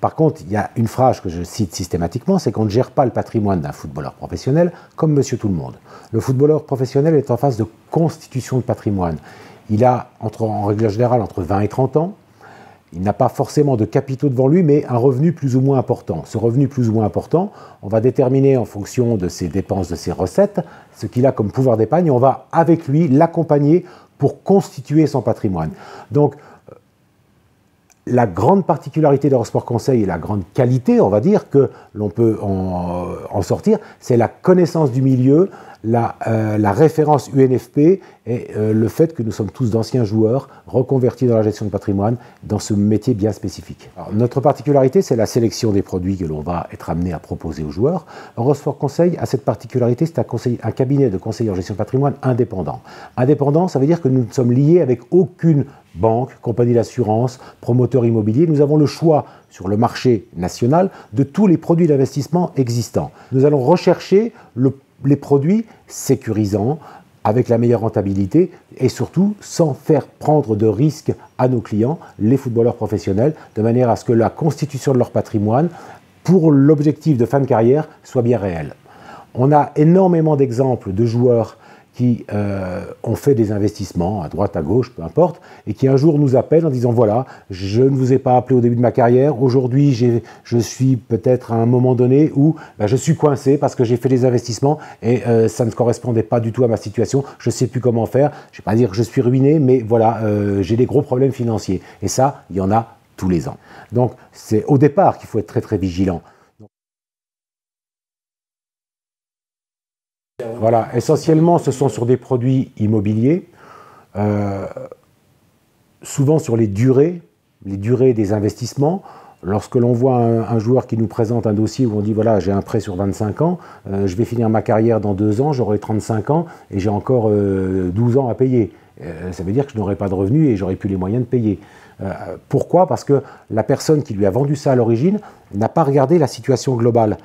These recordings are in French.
Par contre, il y a une phrase que je cite systématiquement, c'est qu'on ne gère pas le patrimoine d'un footballeur professionnel comme Monsieur Tout-le-Monde. Le footballeur professionnel est en phase de constitution de patrimoine. Il a, en règle générale, entre 20 et 30 ans. Il n'a pas forcément de capitaux devant lui, mais un revenu plus ou moins important. Ce revenu plus ou moins important, on va déterminer en fonction de ses dépenses, de ses recettes, ce qu'il a comme pouvoir d'épargne, et on va, avec lui, l'accompagner pour constituer son patrimoine. Donc, la grande particularité d'Eurosport Conseil et la grande qualité, on va dire, que l'on peut en sortir, c'est la connaissance du milieu, la référence UNFP et le fait que nous sommes tous d'anciens joueurs reconvertis dans la gestion de patrimoine dans ce métier bien spécifique. Alors, notre particularité, c'est la sélection des produits que l'on va être amené à proposer aux joueurs. Eurosport Conseil a cette particularité, c'est un cabinet de conseillers en gestion de patrimoine indépendant. Indépendant, ça veut dire que nous ne sommes liés avec aucune banque, compagnie d'assurance, promoteur immobilier. Nous avons le choix sur le marché national de tous les produits d'investissement existants. Nous allons rechercher les produits sécurisants, avec la meilleure rentabilité et surtout sans faire prendre de risques à nos clients, les footballeurs professionnels, de manière à ce que la constitution de leur patrimoine, pour l'objectif de fin de carrière, soit bien réelle. On a énormément d'exemples de joueurs qui ont fait des investissements à droite, à gauche, peu importe, et qui un jour nous appellent en disant « Voilà, je ne vous ai pas appelé au début de ma carrière, aujourd'hui je suis peut-être à un moment donné où je suis coincé parce que j'ai fait des investissements et ça ne correspondait pas du tout à ma situation, je ne sais plus comment faire, je ne vais pas dire que je suis ruiné, mais voilà, j'ai des gros problèmes financiers. » Et ça, il y en a tous les ans. Donc c'est au départ qu'il faut être très très vigilant. Voilà, essentiellement, ce sont sur des produits immobiliers, souvent sur les durées des investissements. Lorsque l'on voit un joueur qui nous présente un dossier où on dit « voilà, j'ai un prêt sur 25 ans, je vais finir ma carrière dans 2 ans, j'aurai 35 ans et j'ai encore 12 ans à payer ». Ça veut dire que je n'aurai pas de revenus et j'aurai plus les moyens de payer. Pourquoi ? Parce que la personne qui lui a vendu ça à l'origine n'a pas regardé la situation globale,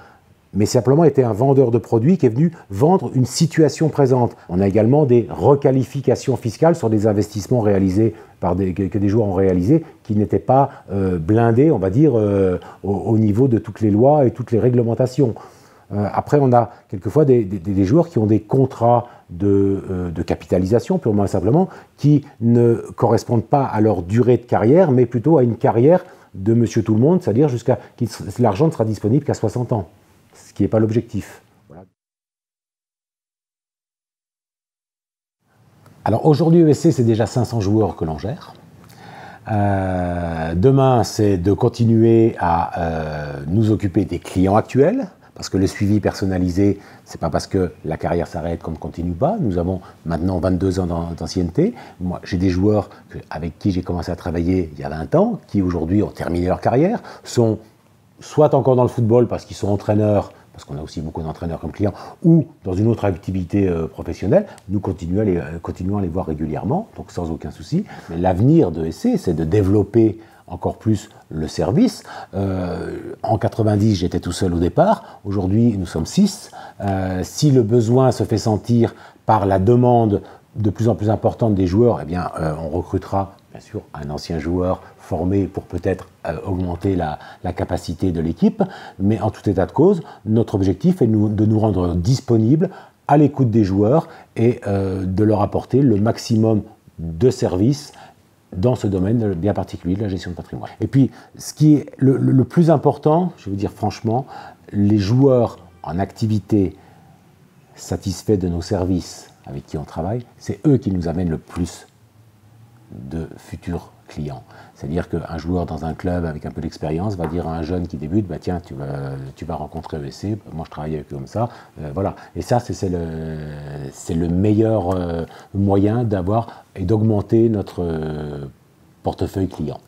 mais simplement était un vendeur de produits qui est venu vendre une situation présente. On a également des requalifications fiscales sur des investissements réalisés que des joueurs ont réalisés qui n'étaient pas blindés, on va dire, au niveau de toutes les lois et toutes les réglementations. Après, on a quelquefois des joueurs qui ont des contrats de capitalisation, purement et simplement, qui ne correspondent pas à leur durée de carrière, mais plutôt à une carrière de Monsieur Tout-le-Monde, c'est-à-dire jusqu'à que l'argent ne sera disponible qu'à 60 ans. Ce qui n'est pas l'objectif. Voilà. Alors aujourd'hui, ESC, c'est déjà 500 joueurs que l'on gère. Demain, c'est de continuer à nous occuper des clients actuels, parce que le suivi personnalisé, c'est pas parce que la carrière s'arrête qu'on ne continue pas. Nous avons maintenant 22 ans d'ancienneté. Moi, j'ai des joueurs avec qui j'ai commencé à travailler il y a 20 ans, qui aujourd'hui ont terminé leur carrière, sont soit encore dans le football parce qu'ils sont entraîneurs, parce qu'on a aussi beaucoup d'entraîneurs comme clients, ou dans une autre activité professionnelle, nous continuons à les voir régulièrement, donc sans aucun souci. Mais l'avenir de ESC, c'est de développer encore plus le service. En 90, j'étais tout seul au départ. Aujourd'hui, nous sommes 6. Si le besoin se fait sentir par la demande de plus en plus importante des joueurs, eh bien, on recrutera bien sûr un ancien joueur formé pour peut-être augmenter la capacité de l'équipe. Mais en tout état de cause, notre objectif est de nous rendre disponibles à l'écoute des joueurs et de leur apporter le maximum de services dans ce domaine bien particulier de la gestion de patrimoine. Et puis, ce qui est le plus important, je veux dire franchement, les joueurs en activité satisfaits de nos services avec qui on travaille, c'est eux qui nous amènent le plus de futurs clients. C'est-à-dire qu'un joueur dans un club avec un peu d'expérience va dire à un jeune qui débute, bah tiens, tu vas rencontrer ESC, moi je travaille avec eux comme ça, voilà. Et ça, c'est le meilleur moyen d'avoir et d'augmenter notre portefeuille client.